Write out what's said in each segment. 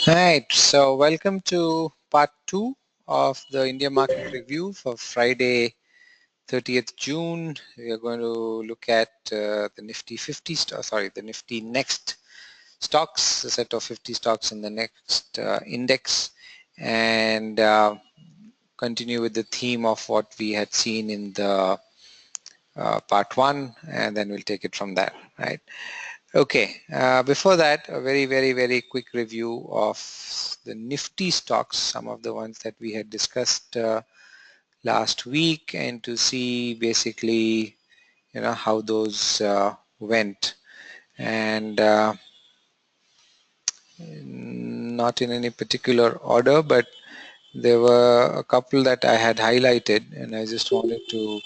Right, so welcome to part 2 of the India market review for Friday 30th June. We are going to look at the Nifty 50, the Nifty next stocks, a set of 50 stocks in the next index, and continue with the theme of what we had seen in the part 1, and then we'll take it from there, right? Okay, before that, a very quick review of the Nifty stocks, some of the ones that we had discussed last week, and to see basically, how those went. And not in any particular order, but there were a couple that I had highlighted, and I just wanted to,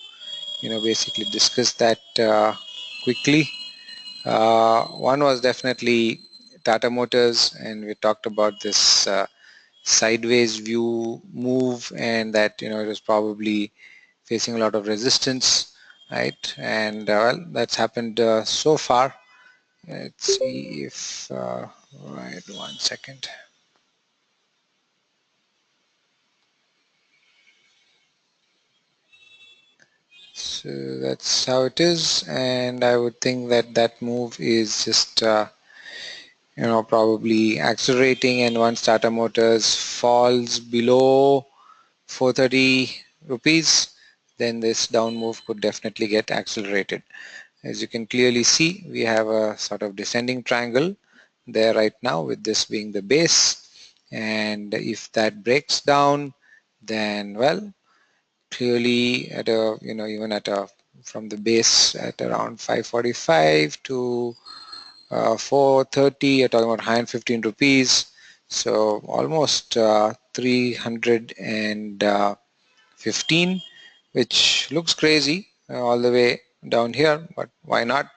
basically discuss that quickly. One was definitely Tata Motors, and we talked about this sideways view move, and that it was probably facing a lot of resistance, right? And well, that's happened so far. Let's see if right, 1 second. So that's how it is, and I would think that that move is just probably accelerating, and once Tata Motors falls below 430 rupees, then this down move could definitely get accelerated. As you can clearly see, we have a sort of descending triangle there right now, with this being the base, and if that breaks down, then well, clearly at a even at a from the base at around 545 to 430, you're talking about 115 rupees, so almost 315, which looks crazy all the way down here, but why not?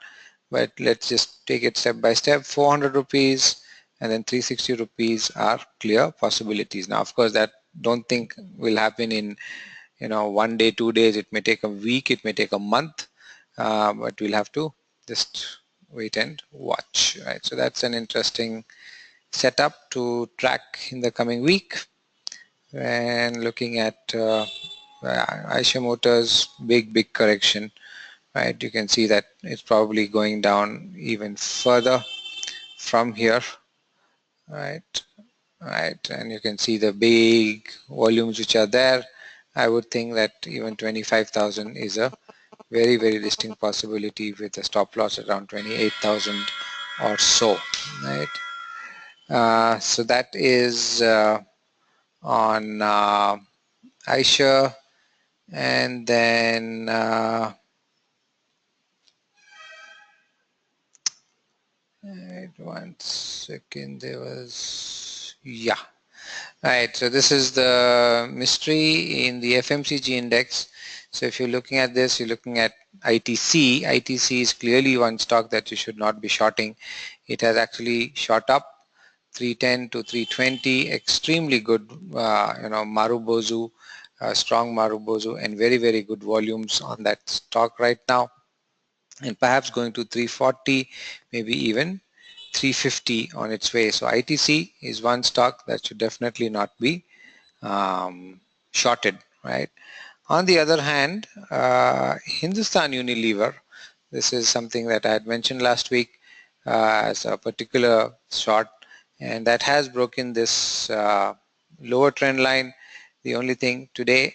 But let's just take it step by step. 400 rupees and then 360 rupees are clear possibilities. Now, of course, that don't think will happen in 1 day, 2 days. It may take a week, it may take a month, but we'll have to just wait and watch, right? So that's an interesting setup to track in the coming week. And looking at Eicher Motors, big correction, right? You can see that it's probably going down even further from here, right? Right, and you can see the big volumes which are there. I would think that even 25,000 is a very distinct possibility, with a stop loss around 28,000 or so, right? So that is on Eicher, and then right, 1 second, there was, yeah, right. So this is the mystery in the FMCG index. So if you're looking at this, you're looking at ITC. ITC is clearly one stock that you should not be shorting. It has actually shot up 310 to 320, extremely good, Marubozu, strong Marubozu, and very good volumes on that stock right now, and perhaps going to 340, maybe even 350 on its way. So ITC is one stock that should definitely not be shorted, right? On the other hand, Hindustan Unilever, this is something that I had mentioned last week as a particular short, and that has broken this lower trend line. The only thing today,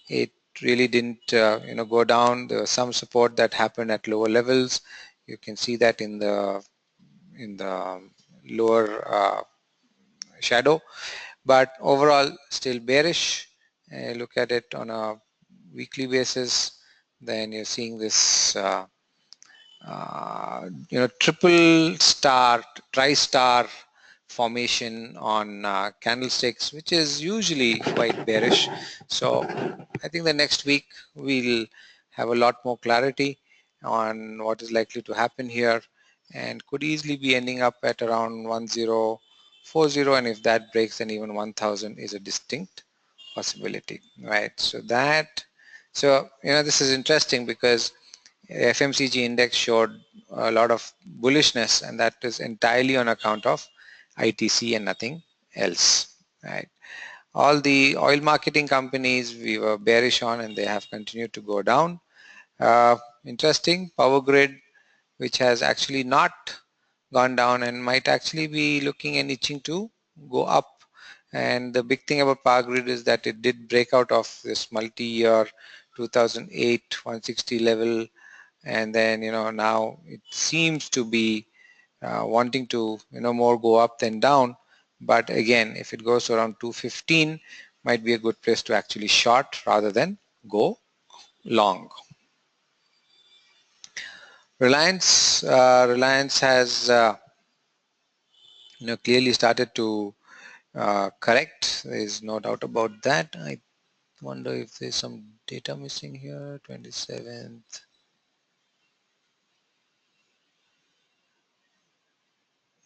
it really didn't go down. There was some support that happened at lower levels. You can see that in the lower shadow, but overall still bearish. Look at it on a weekly basis, then you're seeing this triple star, tri-star formation on candlesticks, which is usually quite bearish. So I think the next week we'll have a lot more clarity on what is likely to happen here, and could easily be ending up at around 1040, and if that breaks, then even 1000 is a distinct possibility, right? So this is interesting because FMCG index showed a lot of bullishness, and that is entirely on account of ITC and nothing else, right? All the oil marketing companies we were bearish on, and they have continued to go down. Interesting, Power Grid, which has actually not gone down and might actually be looking and itching to go up. And the big thing about Power Grid is that it did break out of this multi-year 2008 160 level, and then now it seems to be wanting to more go up than down. But again, if it goes around 215, might be a good place to actually short rather than go long. Reliance has clearly started to correct. There is no doubt about that. I wonder if there's some data missing here. 27th.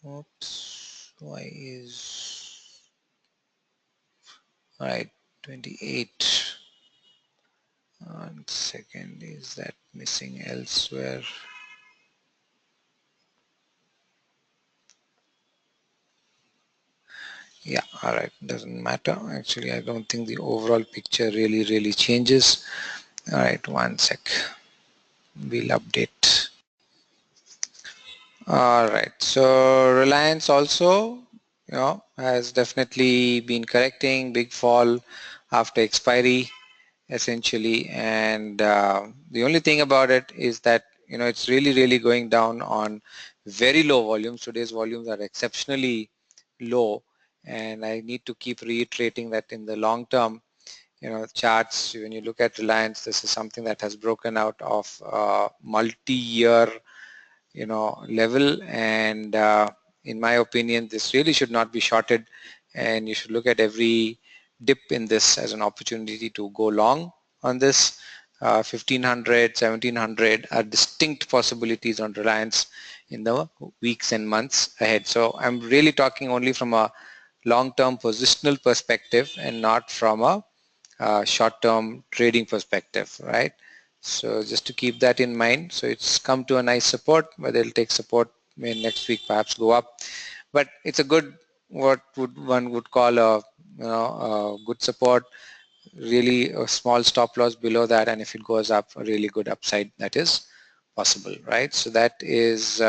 Oops. Why is all right? 28. 1 second. Is that missing elsewhere? Yeah, all right, doesn't matter. Actually, I don't think the overall picture really changes. All right, 1 sec. We'll update. All right, so Reliance also, has definitely been correcting, big fall after expiry, essentially. And the only thing about it is that, it's really going down on very low volumes. Today's volumes are exceptionally low. And I need to keep reiterating that in the long term, charts, when you look at Reliance, this is something that has broken out of multi-year level, and in my opinion this really should not be shorted, and you should look at every dip in this as an opportunity to go long on this. 1500, 1700 are distinct possibilities on Reliance in the weeks and months ahead. So I'm really talking only from a long-term positional perspective and not from a short-term trading perspective, right? So just to keep that in mind. So it's come to a nice support, whether it'll take support, may next week perhaps go up, but it's a good, what one would call a good support, really a small stop loss below that, and if it goes up, a really good upside that is possible, right? So that is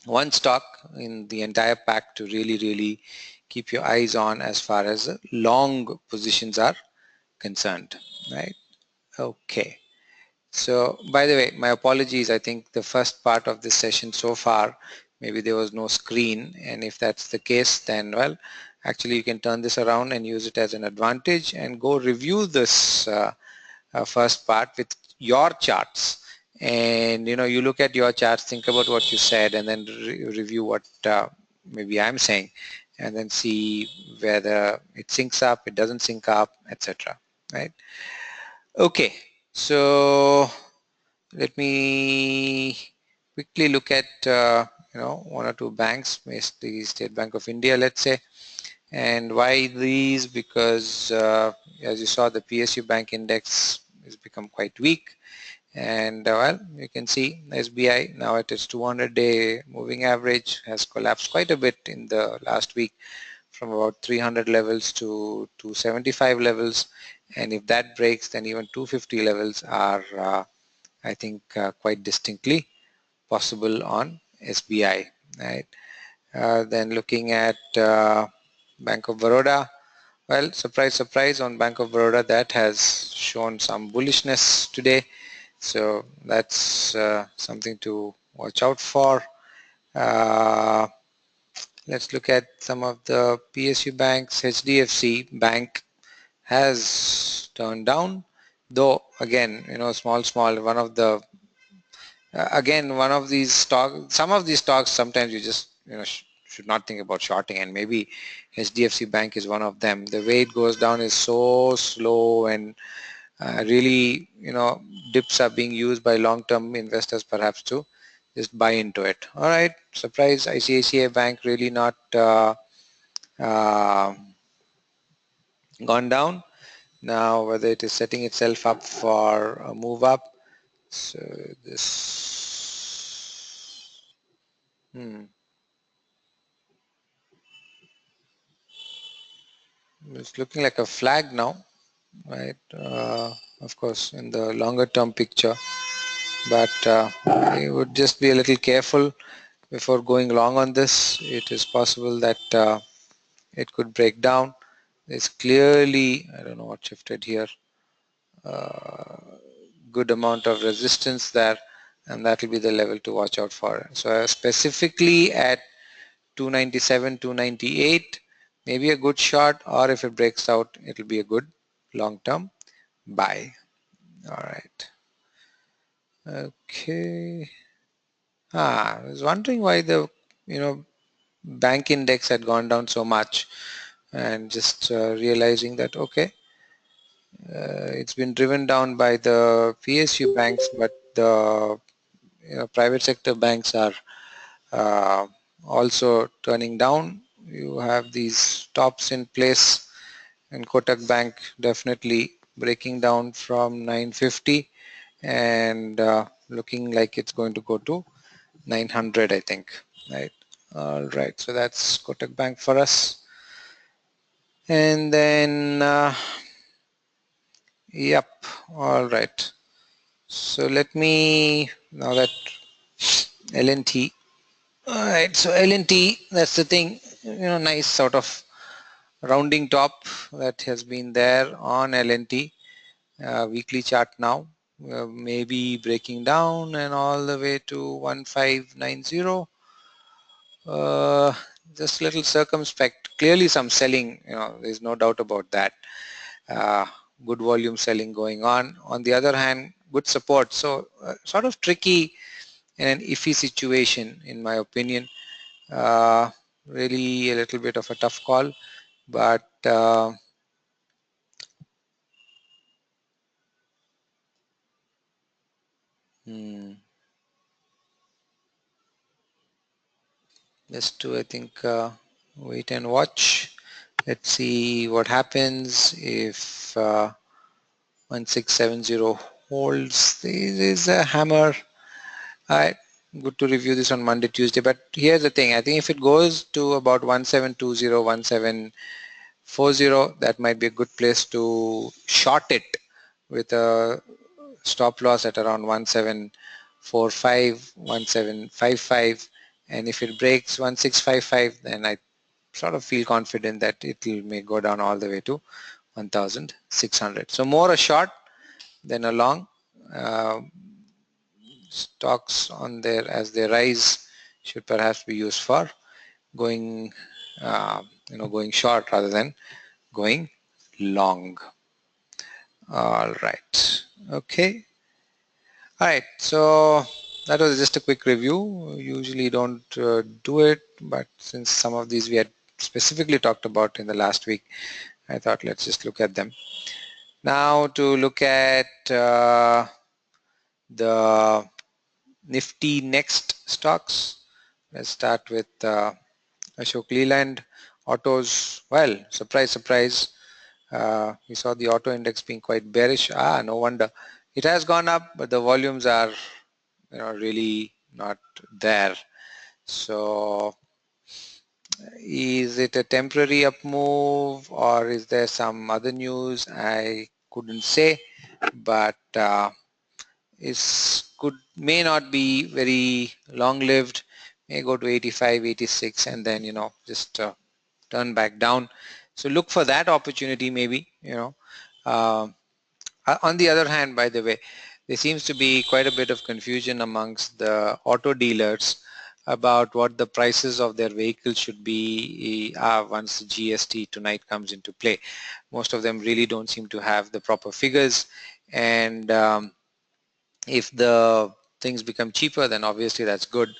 one stock in the entire pack to really keep your eyes on as far as long positions are concerned, right? Okay. So, by the way, my apologies. I think the first part of this session so far, maybe there was no screen, and if that's the case, then well, actually you can turn this around and use it as an advantage and go review this first part with your charts. And you look at your charts, think about what you said, and then review what maybe I'm saying, and then see whether it syncs up, it doesn't sync up, etc. Right? Okay, so let me quickly look at one or two banks, the State Bank of India, let's say. And why these? Because as you saw, the PSU Bank Index has become quite weak, and well, you can see SBI now at its 200-day moving average has collapsed quite a bit in the last week, from about 300 levels to 275 levels, and if that breaks, then even 250 levels are I think quite distinctly possible on SBI, right? Then looking at Bank of Baroda, well, surprise on Bank of Baroda, that has shown some bullishness today, so that's something to watch out for. Let's look at some of the PSU banks. HDFC Bank has turned down, though again, small, one of the again, one of these stocks, some of these stocks, sometimes you just should not think about shorting, and maybe HDFC Bank is one of them. The way it goes down is so slow, and really dips are being used by long-term investors perhaps to just buy into it. All right, surprise, ICICI Bank really not uh, gone down. Now whether it is setting itself up for a move up, so this It's looking like a flag now, right? Of course, in the longer term picture, but I would just be a little careful before going long on this. It is possible that it could break down. There's clearly, I don't know what shifted here, good amount of resistance there, and that will be the level to watch out for. So specifically at 297, 298, maybe a good short, or if it breaks out, it'll be a good long-term buy. All right. Okay. I was wondering why the bank index had gone down so much, and just realizing that okay, it's been driven down by the PSU banks, but the private sector banks are also turning down. You have these tops in place, and Kotak Bank definitely breaking down from 950 and looking like it's going to go to 900, I think. Right. All right. So that's Kotak Bank for us. And then, yep. All right. So let me, now that L&T. All right. So L&T, that's the thing, nice sort of rounding top that has been there on L&T. Weekly chart now, maybe breaking down and all the way to 1590. Just a little circumspect. Clearly some selling, there's no doubt about that. Uh, Good volume selling going on. On the other hand, good support. So sort of tricky in an iffy situation, in my opinion. Really a little bit of a tough call, but just to, I think, wait and watch. Let's see what happens if 1670 holds. This is a hammer. Alright, good to review this on Monday, Tuesday. But here's the thing. I think if it goes to about 1720, 1740, that might be a good place to short it with a stop loss at around 1745, 1755. And if it breaks 1655, then I sort of feel confident that it may go down all the way to 1600. So more a short than a long. Stocks on there as they rise should perhaps be used for going going short rather than going long. All right. Okay. All right. So that was just a quick review. Usually don't do it, but since some of these we had specifically talked about in the last week, I thought let's just look at them. Now to look at the Nifty next stocks. Let's start with Ashok Leyland. Autos, well, surprise, surprise. We saw the auto index being quite bearish. No wonder. It has gone up, but the volumes are really not there. So is it a temporary up move, or is there some other news? I couldn't say, but may not be very long lived, may go to 85, 86, and then just turn back down. So look for that opportunity maybe. On the other hand, by the way, there seems to be quite a bit of confusion amongst the auto dealers about what the prices of their vehicles should be once the GST tonight comes into play. Most of them really don't seem to have the proper figures, and if the things become cheaper, then obviously that's good,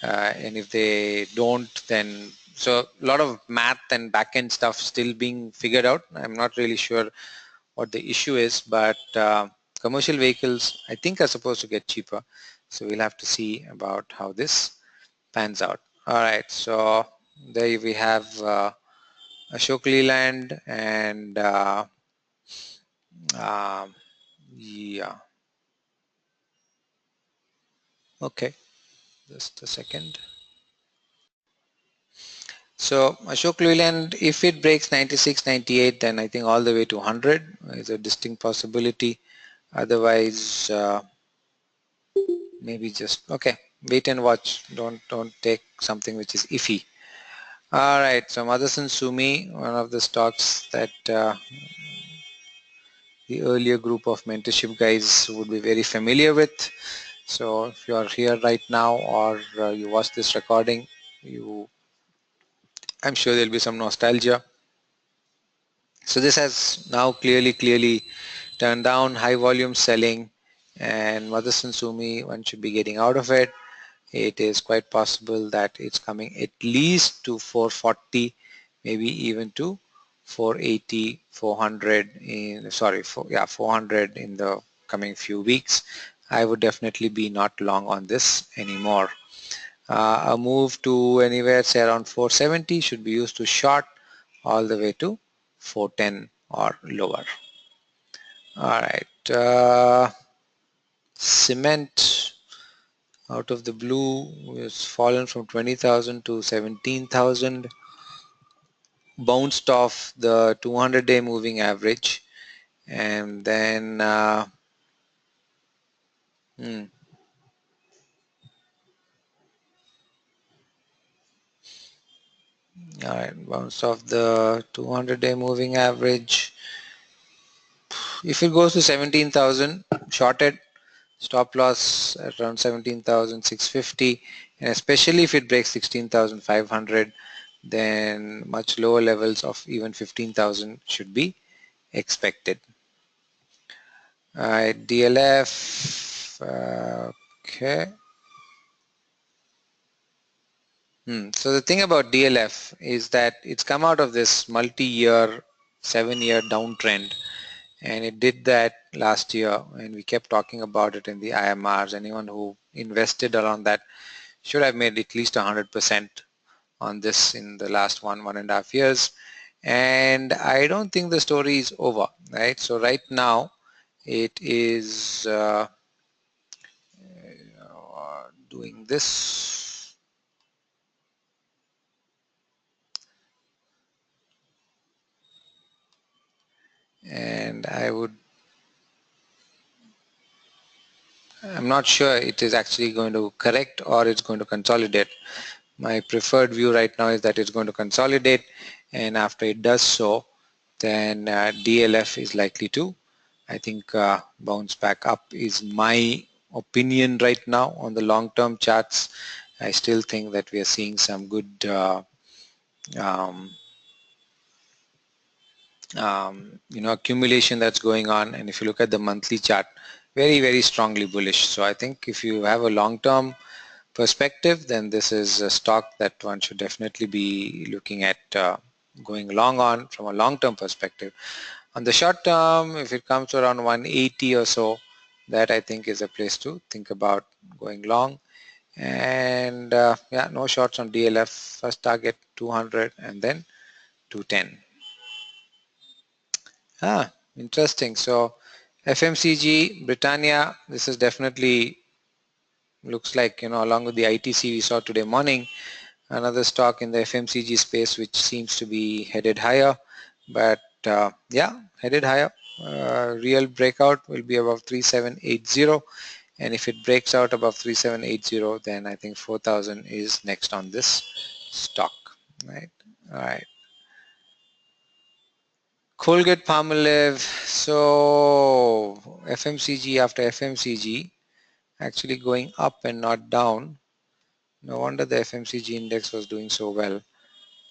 and if they don't, then so a lot of math and back-end stuff still being figured out. I'm not really sure what the issue is, but commercial vehicles I think are supposed to get cheaper, so we'll have to see about how this pans out. All right, so there we have Ashok Leyland, and yeah, okay, just a second. So Ashok Leyland, if it breaks 96, 98, then I think all the way to 100 is a distinct possibility. Otherwise, maybe just okay. Wait and watch. Don't take something which is iffy. All right. So Motherson Sumi, one of the stocks that the earlier group of mentorship guys would be very familiar with. So if you are here right now or you watch this recording, I'm sure there'll be some nostalgia. So this has now clearly turned down, high volume selling, and Motherson Sumi, one should be getting out of it. It is quite possible that it's coming at least to 440, maybe even to 480, 400 in, sorry, 400 in the coming few weeks. I would definitely be not long on this anymore. A move to anywhere say around 470 should be used to short all the way to 410 or lower. All right, cement out of the blue has fallen from 20,000 to 17,000, bounced off the 200-day moving average, and then all right, bounced off the 200-day moving average. If it goes to 17,000, shorted, stop loss at around 17,650, and especially if it breaks 16,500, then much lower levels of even 15,000 should be expected. Alright, DLF, okay. So the thing about DLF is that it's come out of this multi-year, 7-year downtrend, and it did that last year, and we kept talking about it in the IMRs. Anyone who invested around that should have made at least 100% on this in the last 1.5 years, and I don't think the story is over, right? So right now it is doing this, and I'm not sure it is actually going to correct or it's going to consolidate. My preferred view right now is that it's going to consolidate, and after it does so, then DLF is likely to, I think, bounce back up is my opinion right now on the long-term charts. I still think that we are seeing some good um, accumulation that's going on, and if you look at the monthly chart, very strongly bullish. So I think if you have a long-term perspective, then this is a stock that one should definitely be looking at going long on from a long-term perspective. On the short term, if it comes to around 180 or so, that I think is a place to think about going long. And yeah, no shorts on DLF. First target 200 and then 210. Interesting. So FMCG, Britannia, this is definitely looks like, along with the ITC we saw today morning, another stock in the FMCG space which seems to be headed higher. But yeah, headed higher. Real breakout will be above 3780, and if it breaks out above 3780, then I think 4000 is next on this stock. Right. All right. Colgate Palmolive. So FMCG after FMCG actually going up and not down. No wonder the FMCG index was doing so well.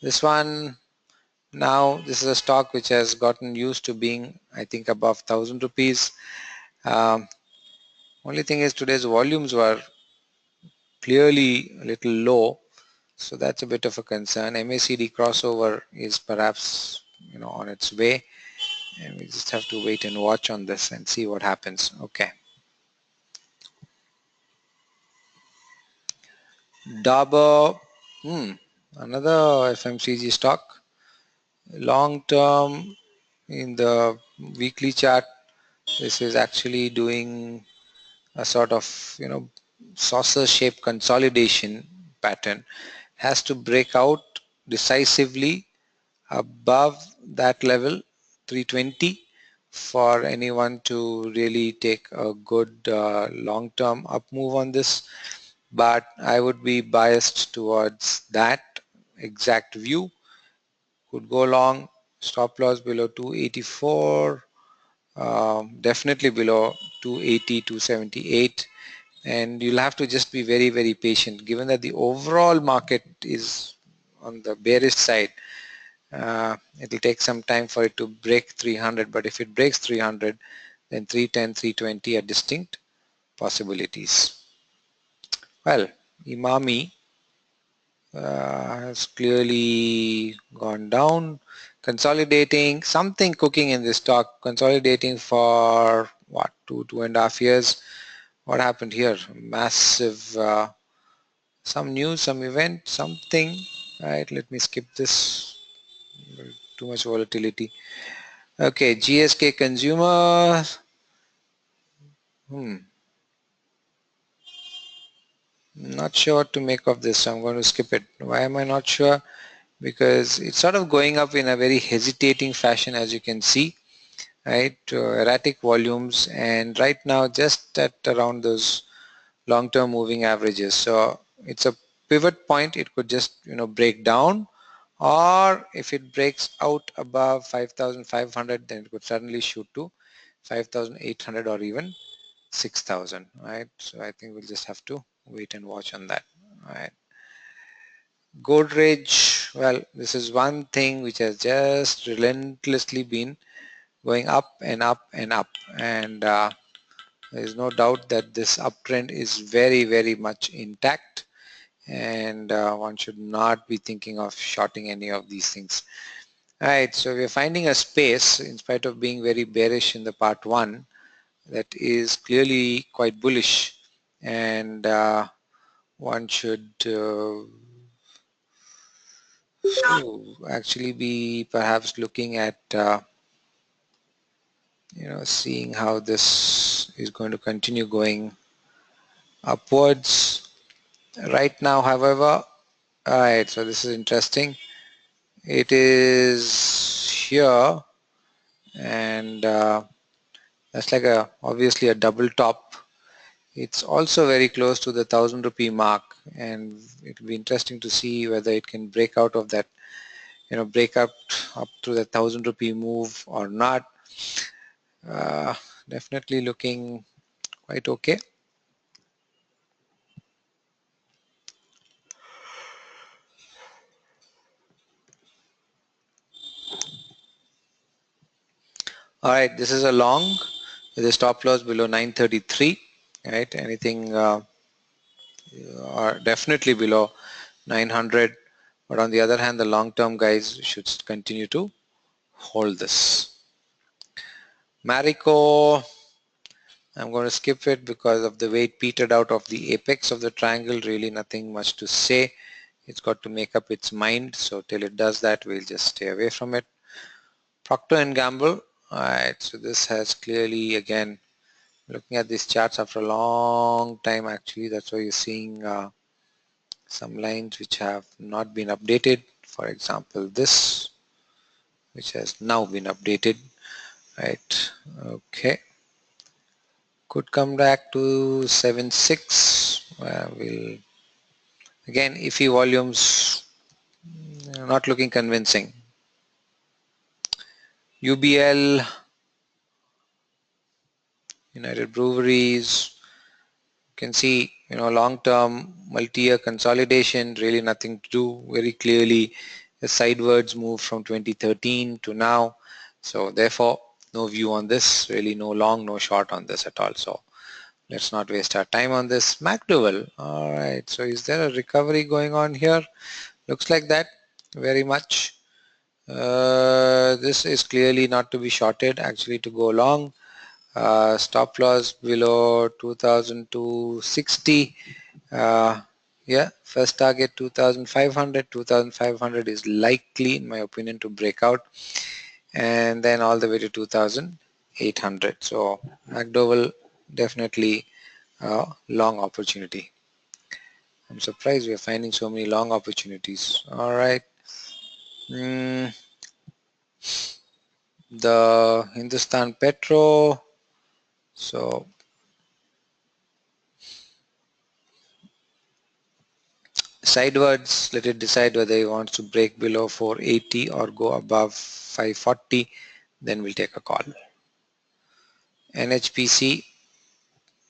This one, now this is a stock which has gotten used to being, I think, above 1,000 rupees. Only thing is today's volumes were clearly a little low, so that's a bit of a concern. MACD crossover is perhaps on its way, and we just have to wait and watch on this and see what happens. Okay. Dabur, another FMCG stock. Long term in the weekly chart, this is actually doing a sort of saucer shaped consolidation pattern. Has to break out decisively above that level, 320, for anyone to really take a good long-term up move on this. But I would be biased towards that exact view. Could go long, stop loss below 284, definitely below 280, 278, and you'll have to just be very, very patient given that the overall market is on the bearish side. It'll take some time for it to break 300, but if it breaks 300, then 310, 320 are distinct possibilities. Well, Imami has clearly gone down, consolidating, something cooking in this stock, consolidating for what, 2.5 years. What happened here? Massive, some news, some event, something. Right, let me skip this. Too much volatility. Okay, GSK Consumer. Not sure what to make of this, so I'm going to skip it. Why am I not sure? Because it's sort of going up in a very hesitating fashion, as you can see, right? Erratic volumes, and right now just at around those long-term moving averages. So it's a pivot point. It could just, break down, or if it breaks out above 5,500, then it could suddenly shoot to 5,800 or even 6,000, right? So I think we'll just have to wait and watch on that. All right. Godrej, well, this is one thing which has just relentlessly been going up and up and up, and there is no doubt that this uptrend is very, very much intact, and one should not be thinking of shorting any of these things. All right, so we're finding a space in spite of being very bearish in the part one that is clearly quite bullish, and one should actually be perhaps looking at seeing how this is going to continue going upwards. Right now, however, alright, so this is interesting. It is here, and that's like obviously a double top. It's also very close to the 1,000 rupee mark, and it will be interesting to see whether it can break out of that, break up to the 1,000 rupee move or not. Definitely looking quite okay. All right, this is a long with a stop loss below 933. Right, anything definitely below 900. But on the other hand, the long-term guys should continue to hold this. Marico, I'm going to skip it because of the way it petered out of the apex of the triangle. Really nothing much to say. It's got to make up its mind. So till it does that, we'll just stay away from it. Procter & Gamble. Alright, so this has clearly, again, looking at these charts after a long time, actually, that's why you're seeing some lines which have not been updated. For example, this, which has now been updated. Right, okay. Could come back to 7.6. We'll, again, iffy volumes, not looking convincing. UBL, United Breweries, you can see, long-term multi-year consolidation, really nothing to do. Very clearly a sidewards move from 2013 to now. So therefore, no view on this, really no long, no short on this at all. So let's not waste our time on this. McDowell, all right, so is there a recovery going on here? Looks like that, very much. This is clearly not to be shorted, actually to go long. Stop loss below 2,260. Yeah, first target 2,500. 2,500 is likely, in my opinion, to break out, and then all the way to 2,800. So McDowell definitely a long opportunity. I'm surprised we are finding so many long opportunities. All right. Mm, the Hindustan Petro. So sidewards, let it decide whether it wants to break below 480 or go above 540. Then we'll take a call. NHPC.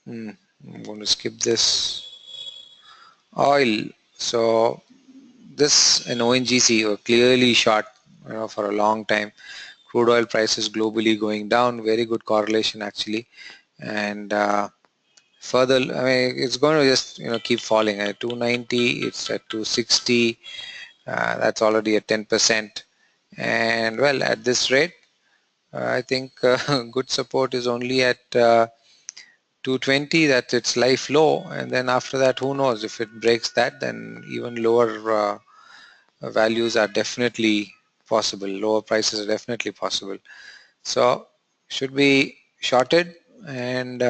I'm going to skip this. Oil. So this and ONGC were clearly short, for a long time. Crude oil prices globally going down. Very good correlation actually, and further, I mean, it's going to just keep falling. At 290, it's at 260. That's already at 10%. And well, at this rate, I think good support is only at 220. That's its life low, and then after that, who knows? If it breaks that, then even lower values are definitely possible. Lower prices are definitely possible. So should be shorted, and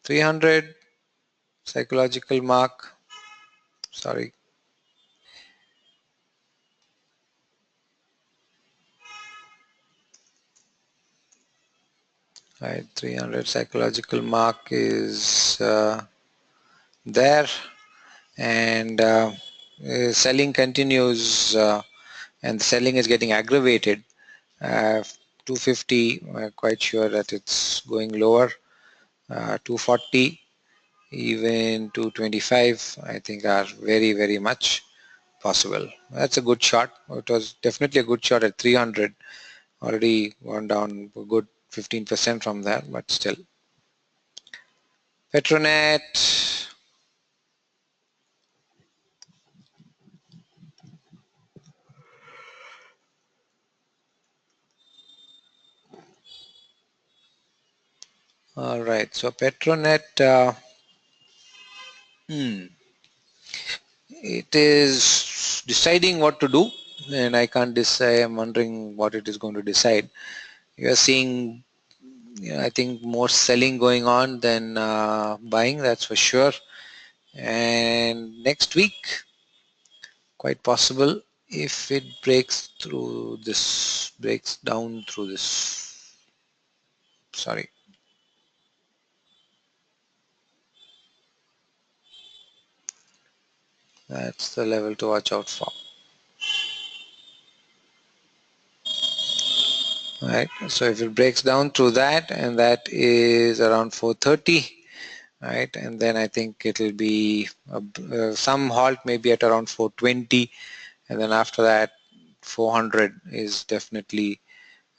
300 psychological mark. Sorry. Right, 300 psychological mark is there, and selling continues, and the selling is getting aggravated. 250, quite sure that it's going lower. 240, even 225, I think are very, very much possible. That's a good shot. It was definitely a good shot at 300. Already gone down a good 15% from there, but still. Petronet. All right, so Petronet, it is deciding what to do, and I can't decide. I'm wondering what it is going to decide. You are seeing, I think, more selling going on than buying, that's for sure. And next week, quite possible, if it breaks down through this. Sorry. That's the level to watch out for. Right, so if it breaks down through that, and that is around 430, right, and then I think it will be some halt maybe at around 420, and then after that 400 is definitely,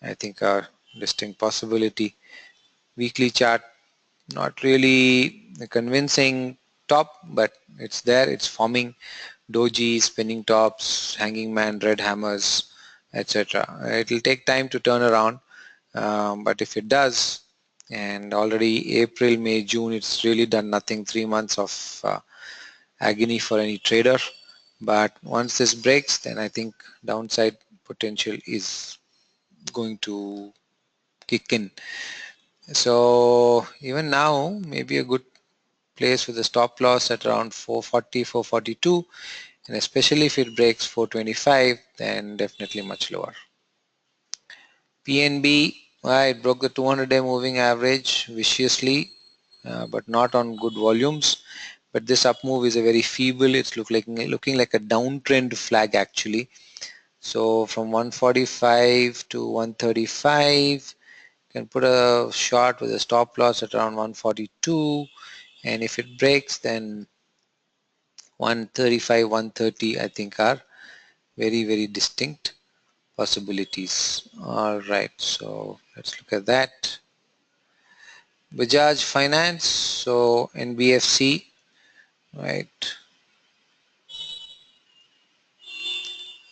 I think, a distinct possibility. Weekly chart, not really convincing top, but it's there, it's forming doji, spinning tops, hanging man, red hammers, etc. It will take time to turn around, but if it does, and already April, May, June, it's really done nothing. 3 months of agony for any trader. But once this breaks, then I think downside potential is going to kick in. So even now, maybe a good place with a stop loss at around 440, 442, and especially if it breaks 425, then definitely much lower. PNB, it broke the 200-day moving average viciously, but not on good volumes. But this up move is a very feeble. It's looking like a downtrend flag actually. So from 145 to 135, you can put a short with a stop loss at around 142, and if it breaks, then 135, 130, I think are very, very distinct possibilities. All right, so let's look at that. Bajaj Finance, so NBFC, right?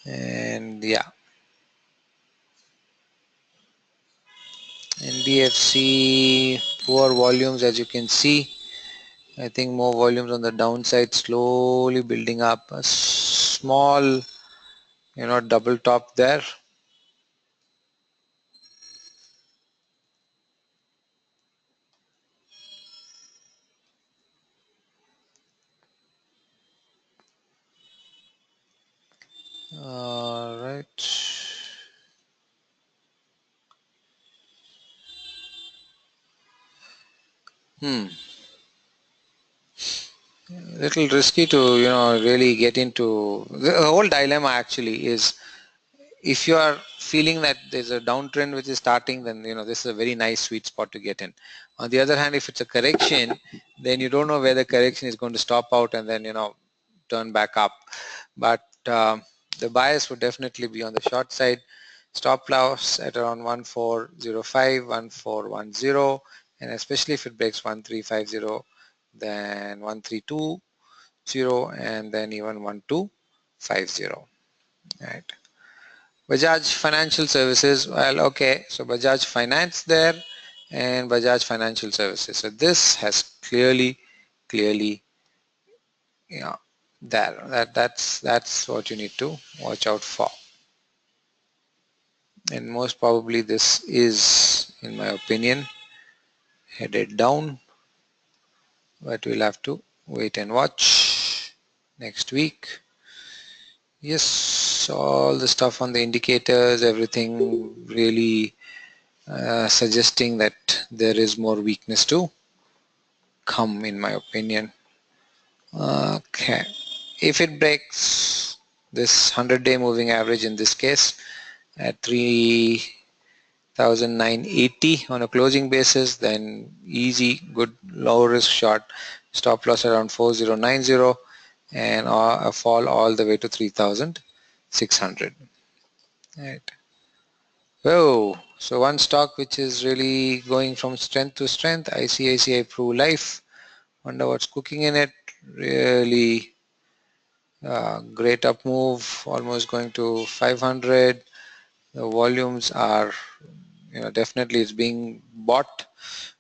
And yeah, NBFC, poor volumes as you can see. I think more volumes on the downside, slowly building up. A small, double top there. Alright, right. Little risky to really get into. The whole dilemma actually is, if you are feeling that there's a downtrend which is starting, then this is a very nice sweet spot to get in. On the other hand, if it's a correction, then you don't know where the correction is going to stop out and then turn back up. But the bias would definitely be on the short side. Stop loss at around 1405, 1410, and especially if it breaks 1350, then 1320, and then even 1250. Right. Bajaj Financial Services, well, okay, so Bajaj Finance there and Bajaj Financial Services. So this has clearly, there. That's what you need to watch out for. And most probably this is, in my opinion, headed down, but we'll have to wait and watch next week. Yes, all the stuff on the indicators, everything really suggesting that there is more weakness to come, in my opinion. Okay, if it breaks this 100-day moving average, in this case at 3,980 on a closing basis, then easy, good low risk short, stop loss around 4090, and a fall all the way to 3,600. Right. Whoa, so one stock which is really going from strength to strength, ICICI Pru Life. Wonder what's cooking in it. Really great up move, almost going to 500. The volumes are, definitely it's being bought.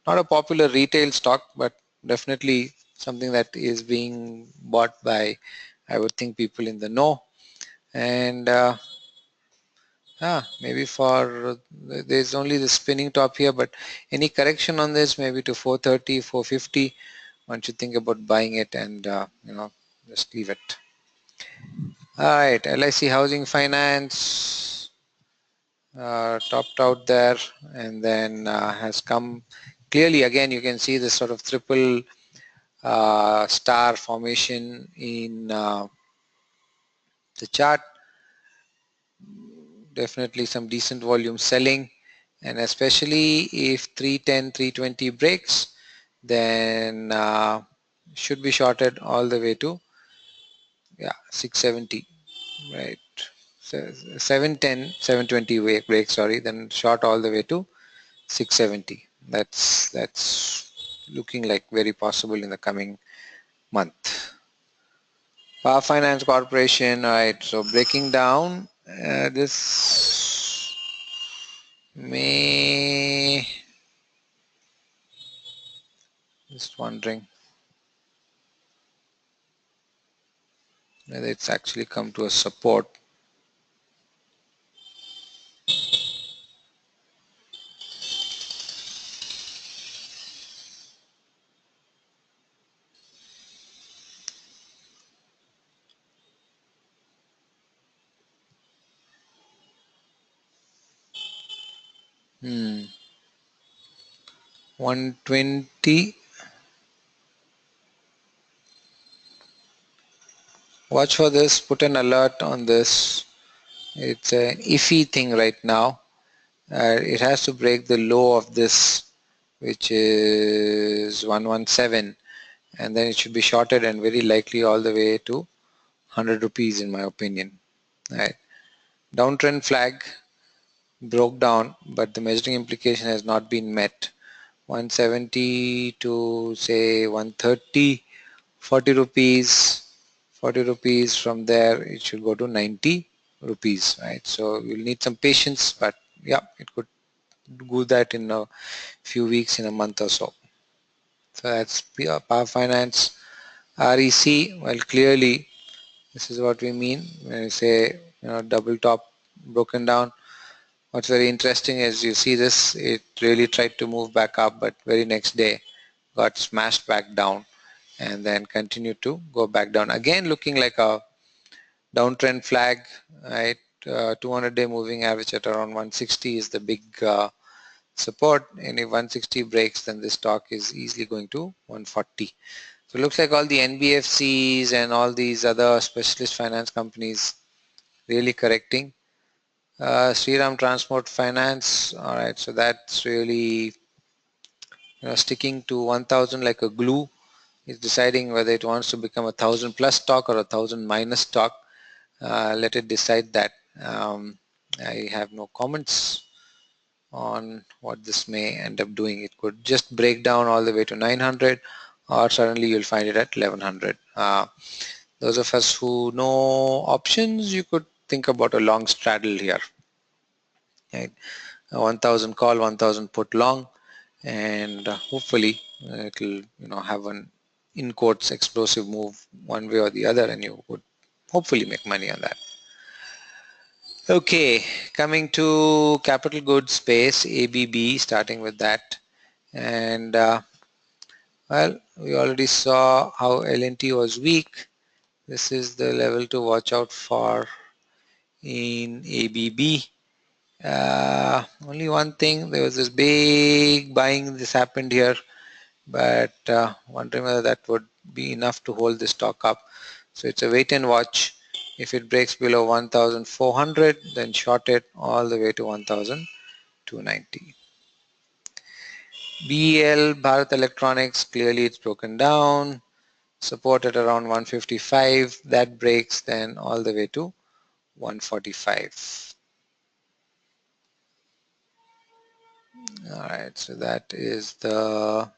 Not a popular retail stock, but definitely something that is being bought by, I would think, people in the know. And maybe for, there's only the spinning top here, but any correction on this, maybe to 430, 450, one should think about buying it and just leave it. All right, LIC Housing Finance topped out there and then has come clearly. Again, you can see this sort of triple star formation in the chart. Definitely some decent volume selling, and especially if 310, 320 breaks, then should be shorted all the way to 670, right? So 710, 720 break, sorry, then short all the way to 670. That's looking like very possible in the coming month. Power Finance Corporation, all right, so breaking down this may, just wondering whether it's actually come to a support. Hmm. 120. Watch for this, put an alert on this. It's an iffy thing right now. It has to break the low of this, which is 117, and then it should be shorted and very likely all the way to 100 rupees, in my opinion. Right. Downtrend flag broke down, but the measuring implication has not been met. 170 to say 130, 40 rupees, 40 rupees. From there it should go to 90 rupees, right? So you'll need some patience, but yeah, it could do that in a few weeks, in a month or so. So that's Power Finance. REC, well, clearly this is what we mean when we say double top broken down. What's very interesting is, you see this, it really tried to move back up, but very next day got smashed back down and then continued to go back down. Again, looking like a downtrend flag, right? 200-day moving average at around 160 is the big support, and if 160 breaks, then this stock is easily going to 140. So it looks like all the NBFCs and all these other specialist finance companies really correcting. Shriram Transport Finance, all right, so that's really sticking to 1000 like a glue. It's deciding whether it wants to become a 1000 plus stock or a 1000 minus stock. Let it decide that. I have no comments on what this may end up doing. It could just break down all the way to 900, or suddenly you'll find it at 1100. Those of us who know options, you could think about a long straddle here. Right? 1000 call, 1000 put long, and hopefully it'll have an in quotes explosive move one way or the other, and you would hopefully make money on that. Okay, coming to capital goods space, ABB, starting with that. And well, we already saw how L&T was weak. This is the level to watch out for in ABB. Only one thing, there was this big buying, this happened here, but wondering whether that would be enough to hold the stock up. So it's a wait and watch. If it breaks below 1,400, then short it all the way to 1,290. BEL, Bharat Electronics, clearly it's broken down. Support at around 155. That breaks then all the way to 145. All right, so that is the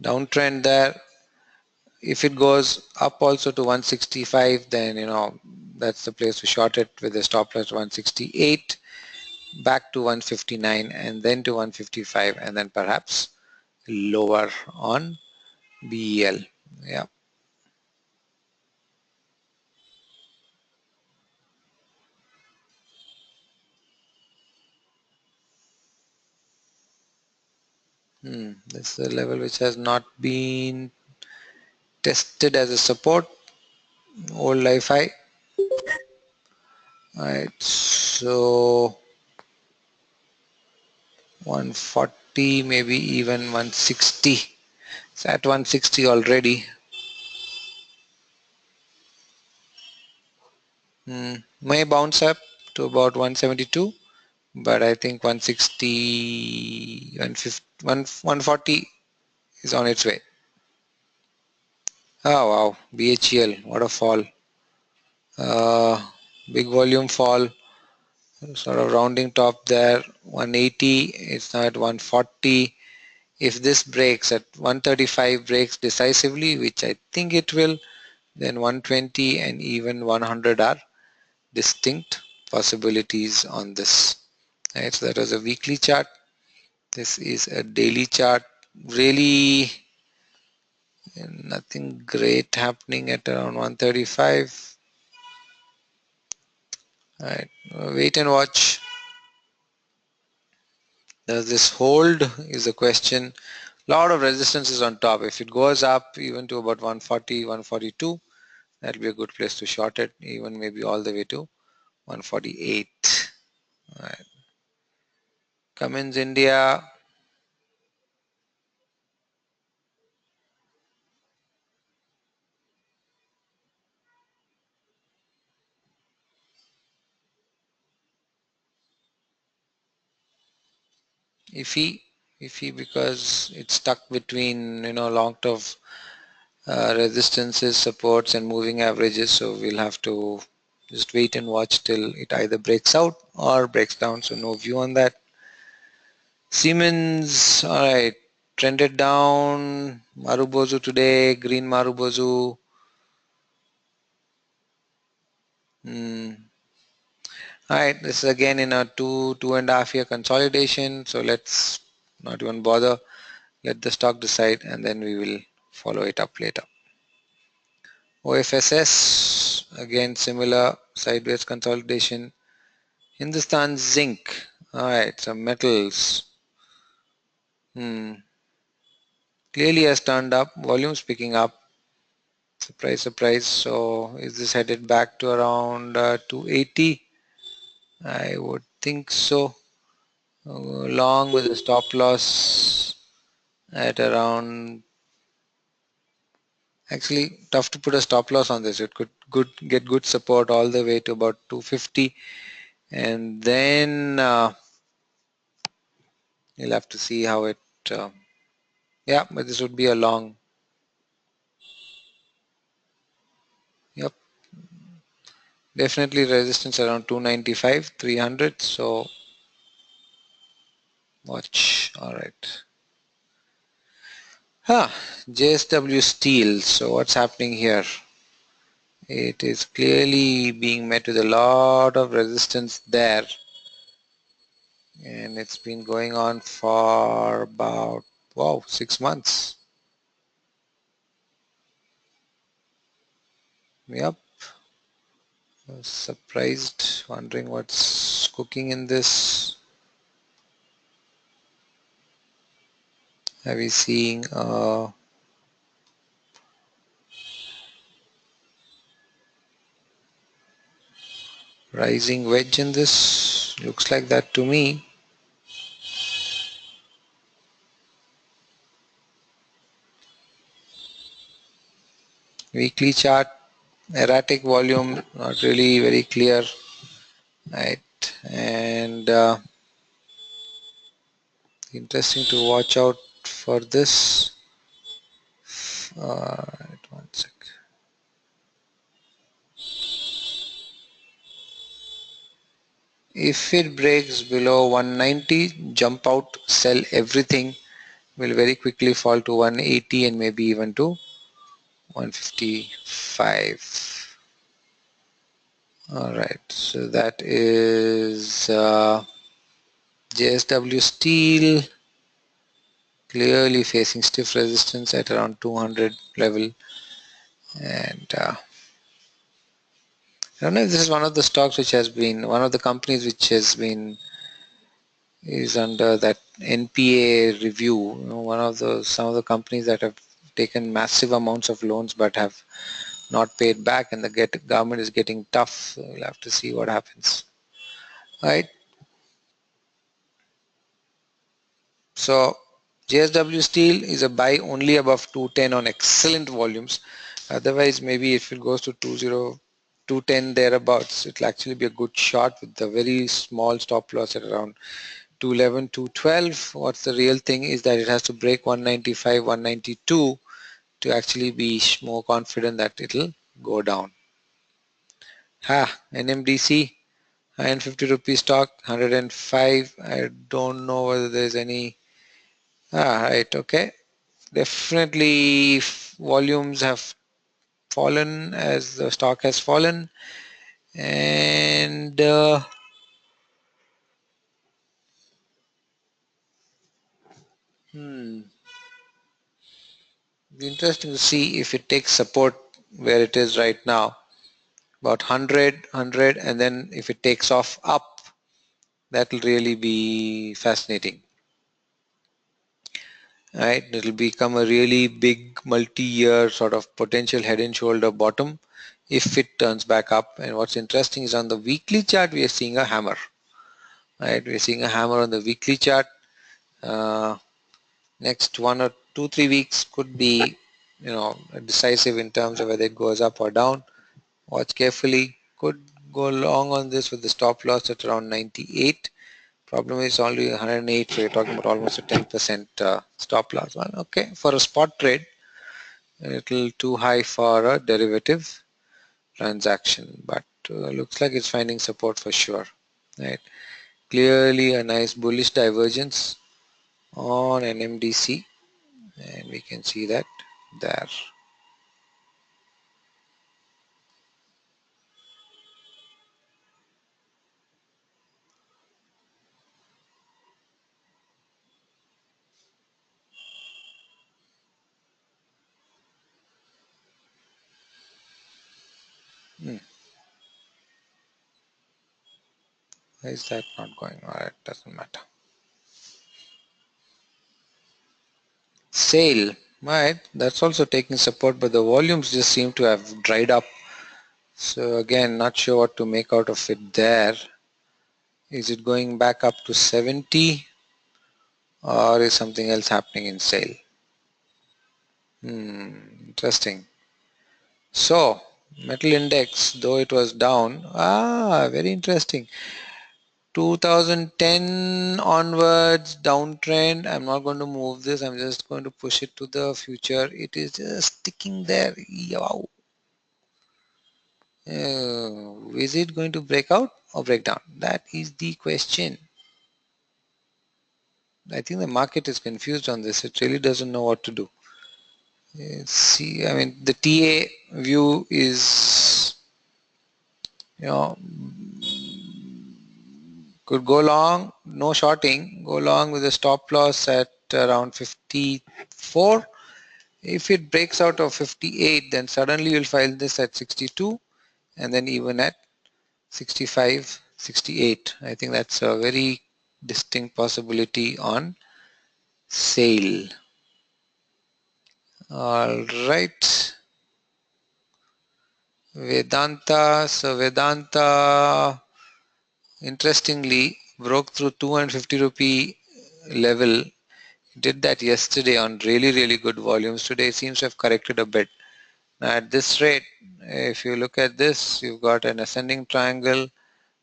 downtrend there. If it goes up also to 165, then that's the place to short it with a stop loss 168, back to 159, and then to 155, and then perhaps lower on BEL. Yeah. This is a level which has not been tested as a support. Old life high. Alright, so 140, maybe even 160. It's at 160 already. May bounce up to about 172, but I think 160, 150, 140 is on its way. Oh wow, BHEL, what a fall. Big volume fall, sort of rounding top there, 180, it's now at 140. If this breaks at 135, breaks decisively, which I think it will, then 120 and even 100 are distinct possibilities on this. Right, so that was a weekly chart. This is a daily chart. Really nothing great happening at around 135. All right, wait and watch. Does this hold is the question. Lot of resistance is on top. If it goes up even to about 140, 142, that'll be a good place to short it, even maybe all the way to 148. All right. Cummins India. Iffy because it's stuck between long-term resistances, supports, and moving averages. So we'll have to just wait and watch till it either breaks out or breaks down. So no view on that. Siemens, all right, trended down. Marubozu today, green Marubozu. All right, this is again in a 2.5 year consolidation. So let's not even bother. Let the stock decide, and then we will follow it up later. OFSS, again similar sideways consolidation. Hindustan Zinc, alright, some metals. Clearly has turned up, volumes picking up. Surprise, surprise. So is this headed back to around 280? I would think so. Along with the stop loss at around, actually tough to put a stop loss on this. It could get good support all the way to about 250, and then you'll have to see how it yeah, but this would be a long. Yep, definitely resistance around 295, 300. So watch. All right. JSW Steel. So what's happening here? It is clearly being met with a lot of resistance there, and it's been going on for about, wow, 6 months. Yep. I was surprised, wondering what's cooking in this. Are we seeing a rising wedge in this? Looks like that to me. Weekly chart, erratic volume, not really very clear, right? And interesting to watch out for this. Right, 1 sec. If it breaks below 190, jump out, sell everything. Will very quickly fall to 180 and maybe even to 155. All right, so that is JSW Steel, clearly facing stiff resistance at around 200 level, and I don't know if this is one of the stocks which has been, one of the companies which has been, is under that NPA review. You know, one of the, some of the companies that have taken massive amounts of loans but have not paid back, and the government is getting tough. So we'll have to see what happens. Right. So JSW Steel is a buy only above 210 on excellent volumes. Otherwise, maybe if it goes to 210 thereabouts, it will actually be a good shot with a very small stop loss at around 211, 212. What's the real thing is that it has to break 195, 192 to actually be more confident that it'll go down. NMDC, 150 rupee stock, 105. I don't know whether there's any. Right, okay. Definitely volumes have fallen as the stock has fallen, and be interesting to see if it takes support where it is right now, about 100, and then if it takes off up, that will really be fascinating. Right, it'll become a really big multi-year sort of potential head and shoulder bottom if it turns back up. And what's interesting is on the weekly chart we are seeing a hammer. Right, we're seeing a hammer on the weekly chart. Next 1 or 2, 3 weeks could be, you know, decisive in terms of whether it goes up or down. Watch carefully. Could go long on this with the stop loss at around 98. Problem is only 108, so you're talking about almost a 10% stop loss. Well, okay, for a spot trade, a little too high for a derivative transaction, but looks like it's finding support for sure. Right, clearly a nice bullish divergence on NMDC, and we can see that there. Why is that not going? Alright, doesn't matter. Sale. Right, that's also taking support, but the volumes just seem to have dried up. So again, not sure what to make out of it there. Is it going back up to 70 or is something else happening in sale? Interesting. So, metal index, though it was down, very interesting. 2010 onwards downtrend. I'm not going to move this. I'm just going to push it to the future. It is just sticking there. Wow. Is it going to break out or break down? That is the question. I think the market is confused on this. It really doesn't know what to do. See, I mean, the TA view is, you know, could go long, no shorting, go long with a stop loss at around 54. If it breaks out of 58, then suddenly you'll find this at 62 and then even at 65, 68. I think that's a very distinct possibility on sale. All right. Vedanta. So Vedanta, interestingly, broke through 250 rupee level. Did that yesterday on really good volumes. Today it seems to have corrected a bit. Now at this rate, if you look at this, you've got an ascending triangle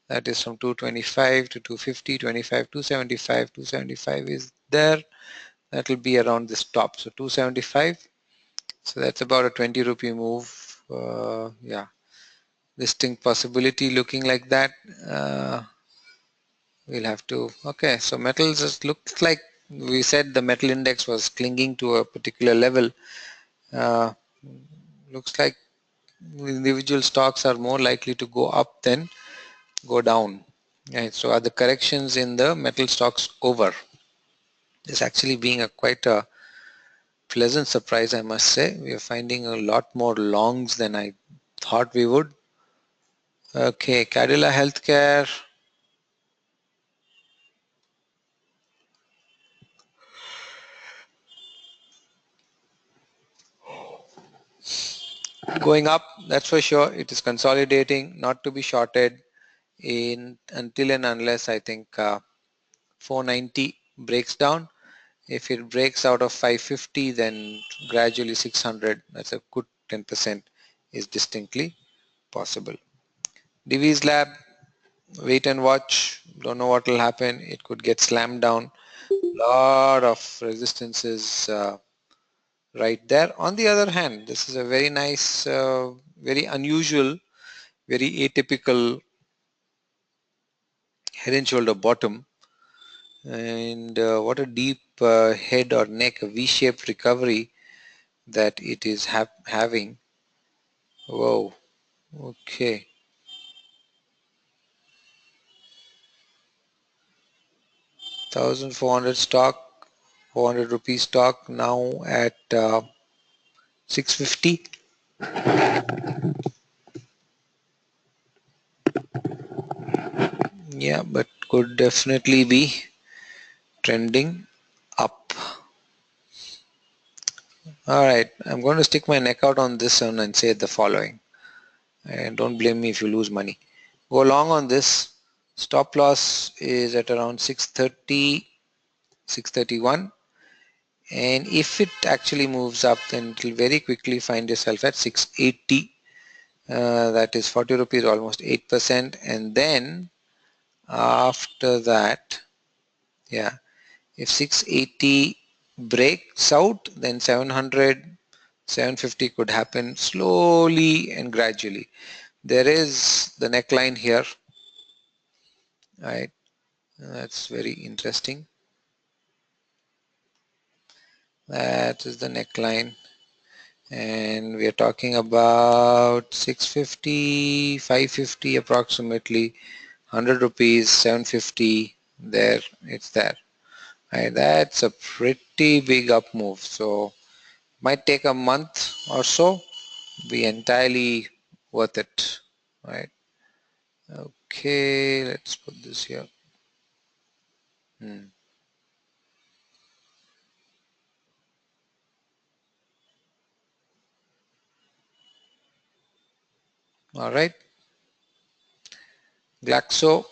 that is from 225 to 250, 25, 275. 275 is there. That will be around this top. So 275. So that's about a 20 rupee move. Yeah, distinct possibility looking like that. We'll have to. Okay, so metals just looks like we said the metal index was clinging to a particular level. Uh, looks like individual stocks are more likely to go up than go down. Right, so are the corrections in the metal stocks over? This actually being a quite a pleasant surprise, I must say. We are finding a lot more longs than I thought we would. Okay, Cadila Healthcare. Going up, that's for sure. It is consolidating, not to be shorted in until and unless I think 490 breaks down. If it breaks out of 550, then gradually 600, that's a good 10% is distinctly possible. Divi's Lab, wait and watch. Don't know what will happen. It could get slammed down. Lot of resistances right there. On the other hand, this is a very nice, very unusual, very atypical head and shoulder bottom. And what a deep head or neck, a V-shaped recovery that it is having. Whoa, okay. 1400 stock, 400 rupee stock now at 650. Yeah, but could definitely be trending up. Alright, I'm going to stick my neck out on this one and say the following. And don't blame me if you lose money. Go long on this. Stop loss is at around 630, 631. And if it actually moves up, then it will very quickly find yourself at 680. That is 40 rupees, almost 8%. And then after that, yeah, if 680 breaks out, then 700, 750 could happen slowly and gradually. There is the neckline here, right? That's very interesting. That is the neckline. And we are talking about 650, 550 approximately, 100 rupees, 750, there, it's there. Right, that's a pretty big up move. So might take a month or so, be entirely worth it. Right. Okay, let's put this here. All right. Glaxo.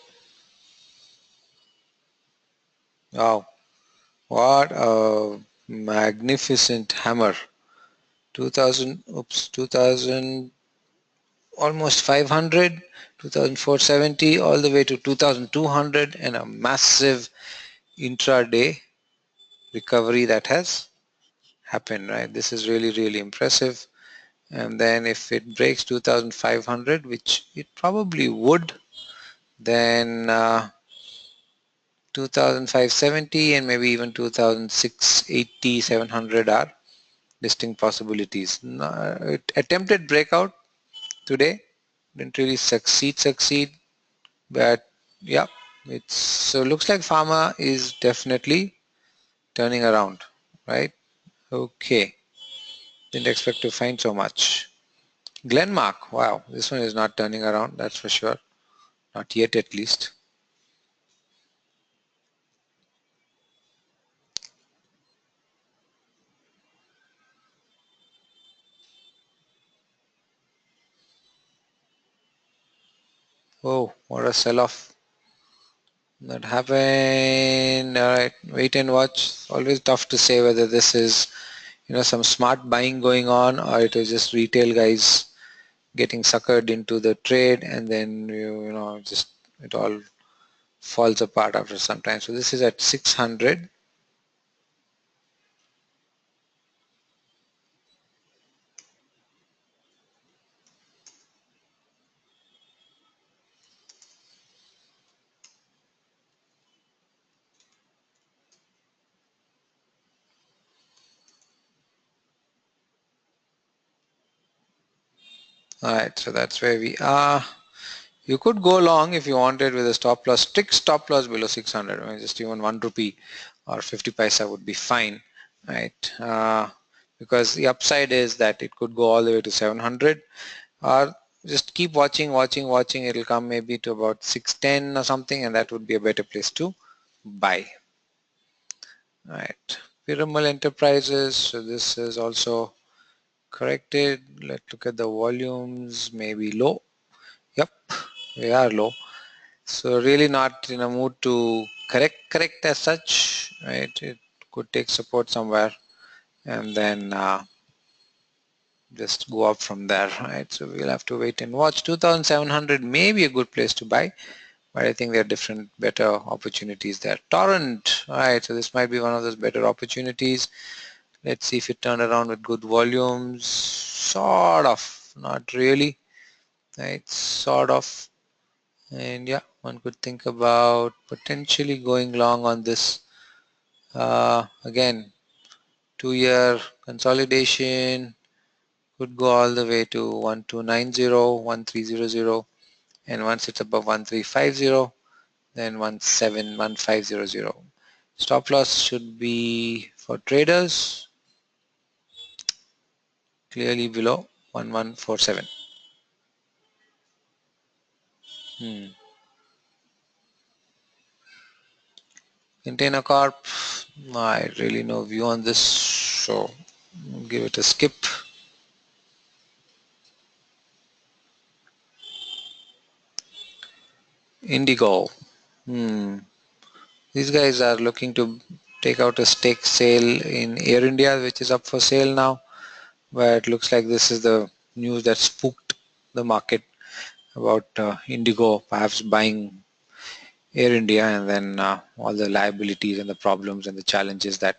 Wow. What a magnificent hammer. 2000, oops, 2000, almost 500, 2470, all the way to 2200, and a massive intraday recovery that has happened, right? This is really, really impressive. And then if it breaks 2500, which it probably would, then 2570 and maybe even 2680, 700 are distinct possibilities. It attempted breakout today, didn't really succeed, but yeah, it's so looks like pharma is definitely turning around, right? Okay, didn't expect to find so much. Glenmark, wow, this one is not turning around, that's for sure, not yet at least. Oh, what a sell-off that happened. All right, wait and watch. Always tough to say whether this is some smart buying going on or it is just retail guys getting suckered into the trade, and then just it all falls apart after some time. So this is at 600. All right, so that's where we are. You could go long if you wanted with a stop loss, strict stop loss below 600. I mean, just even 1 rupee or 50 paisa would be fine, right? Because the upside is that it could go all the way to 700, or just keep watching. It'll come maybe to about 610 or something, and that would be a better place to buy. All right, Piramal Enterprises. So this is also corrected. Let's look at the volumes. Maybe low. Yep, they are low. So really not in a mood to correct as such, right? It could take support somewhere and then just go up from there, right? So we'll have to wait and watch. 2700 may be a good place to buy, but I think there are different better opportunities there. Torrent, all right, so this might be one of those better opportunities. Let's see if it turned around with good volumes. Sort of, not really, right? Sort of. And yeah, one could think about potentially going long on this. Again, 2-year consolidation could go all the way to 1290, 1300, and once it's above 1350, then 171500. Stop loss should be for traders clearly below 1147. Container Corp, I really no view on this, so give it a skip. Indigo. These guys are looking to take out a stake sale in Air India, which is up for sale now. But it looks like this is the news that spooked the market about Indigo perhaps buying Air India, and then all the liabilities and the problems and the challenges that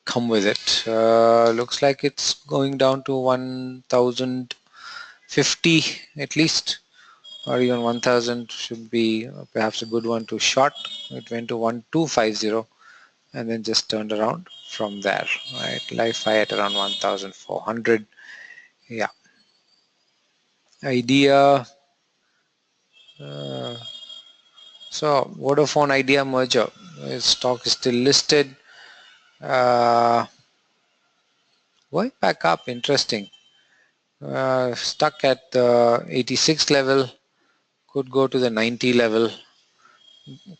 come with it. Looks like it's going down to 1050 at least, or even 1000 should be perhaps a good one to short. It went to 1250 and then just turned around from there, right? Li-Fi at around 1400. Yeah. Idea. So Vodafone Idea merger. Stock is still listed. Going back up, interesting. Stuck at the 86 level, could go to the 90 level.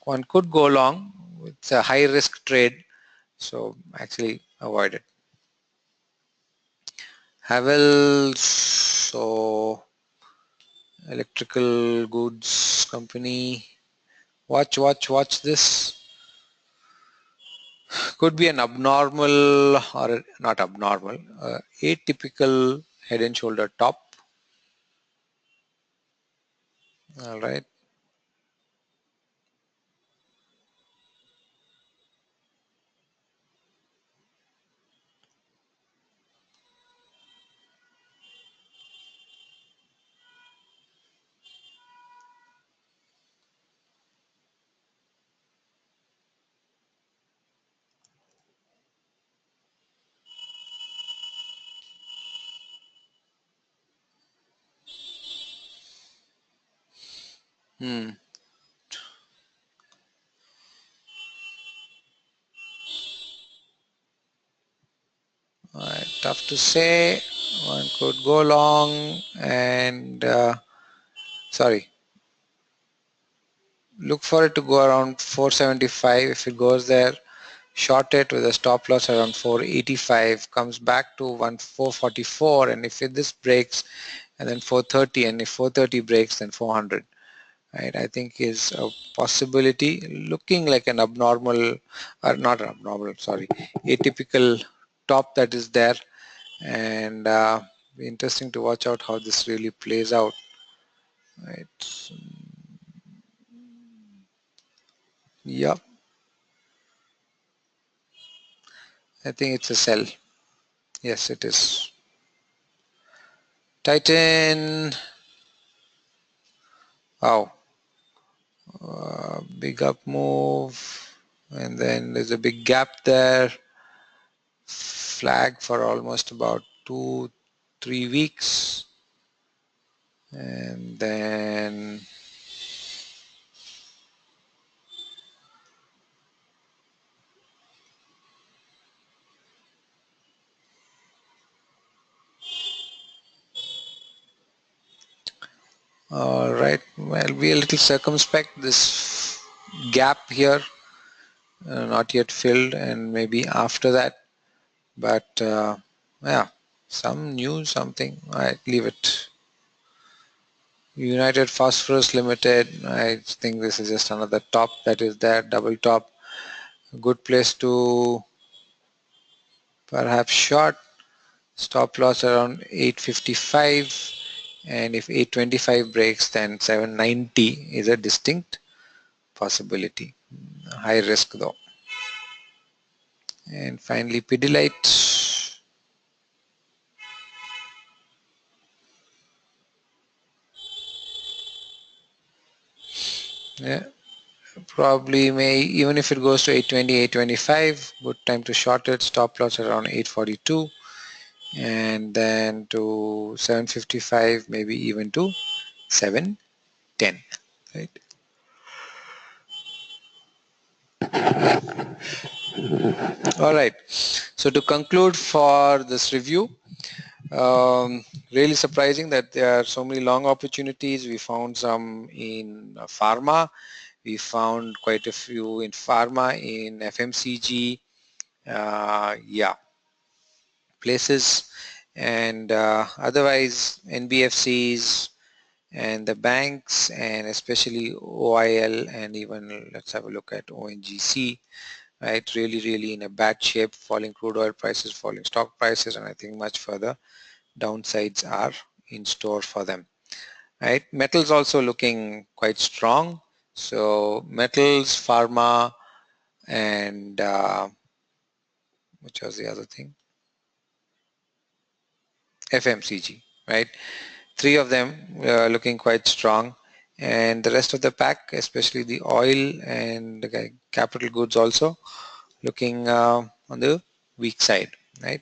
One could go long. It's a high risk trade, so actually avoid it. Havel, so electrical goods company. Watch this. Could be an abnormal or not abnormal, atypical head and shoulder top. All right. Hmm. All right. Tough to say. One could go long and sorry. Look for it to go around 475. If it goes there, short it with a stop loss around 485, comes back to 444, and if this breaks, and then 430, and if 430 breaks, then 400. Right, I think is a possibility. Looking like an abnormal, or not abnormal, sorry, atypical top that is there, and be interesting to watch out how this really plays out. Right. Yep. I think it's a sell. Yes, it is. Titan. Wow. Big up move. And then there's a big gap there. Flag for almost about 2-3 weeks. And then all right, well, be a little circumspect. This gap here not yet filled, and maybe after that, but yeah, some news, something. All right, leave it. United Phosphorus Limited, I think this is just another top that is there, double top. A good place to perhaps short. Stop loss around 855, and if 825 breaks, then 790 is a distinct possibility. High risk though. And finally Pidilite. Yeah, probably may, even if it goes to 820, 825, good time to short it. Stop loss around 842, and then to 755, maybe even to 710. Right. All right. So to conclude for this review, really surprising that there are so many long opportunities. We found some in pharma. We found quite a few in pharma, in FMCG, yeah, places, and otherwise NBFCs and the banks, and especially OIL, and even let's have a look at ONGC. Right, really in a bad shape. Falling crude oil prices, falling stock prices, and I think much further downsides are in store for them. Right, metals also looking quite strong. So metals, pharma, and which was the other thing? FMCG, right? Three of them looking quite strong, and the rest of the pack, especially the oil and the capital goods, also looking on the weak side, right?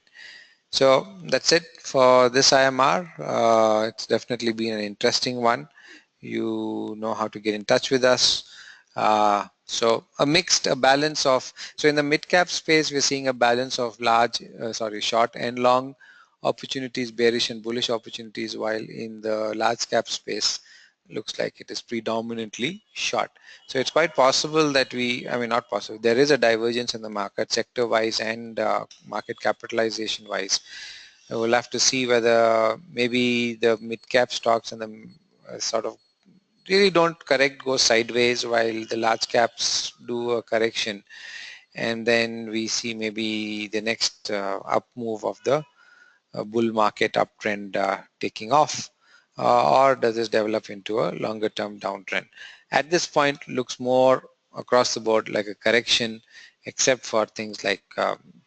So that's it for this IMR. It's definitely been an interesting one. You know how to get in touch with us. So a balance of, so in the mid cap space, we're seeing a balance of short and long opportunities, bearish and bullish opportunities, while in the large cap space, looks like it is predominantly short. So it's quite possible that not possible, there is a divergence in the market sector wise and market capitalization wise. We'll have to see whether maybe the mid cap stocks and the sort of really don't correct, go sideways while the large caps do a correction, and then we see maybe the next up move of the bull market uptrend taking off, or does this develop into a longer term downtrend? At this point, looks more across the board like a correction, except for things like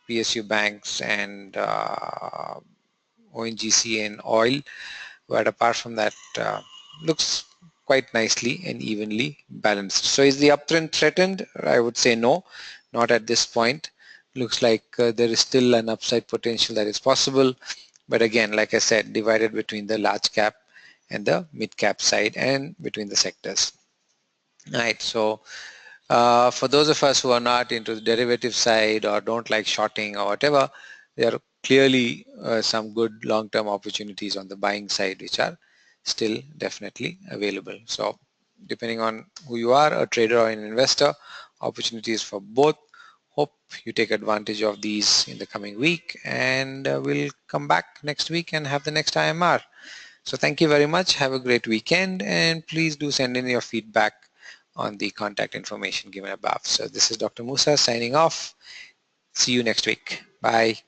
PSU banks and ONGC and oil. But apart from that, looks quite nicely and evenly balanced. So is the uptrend threatened? I would say no, not at this point. Looks like there is still an upside potential that is possible. But again, like I said, divided between the large cap and the mid cap side and between the sectors. All right, so for those of us who are not into the derivative side or don't like shorting or whatever, there are clearly some good long-term opportunities on the buying side which are still definitely available. So depending on who you are, a trader or an investor, opportunities for both. Hope you take advantage of these in the coming week, and we'll come back next week and have the next IMR. So thank you very much. Have a great weekend, and please do send in your feedback on the contact information given above. So this is Dr. Musa signing off. See you next week. Bye.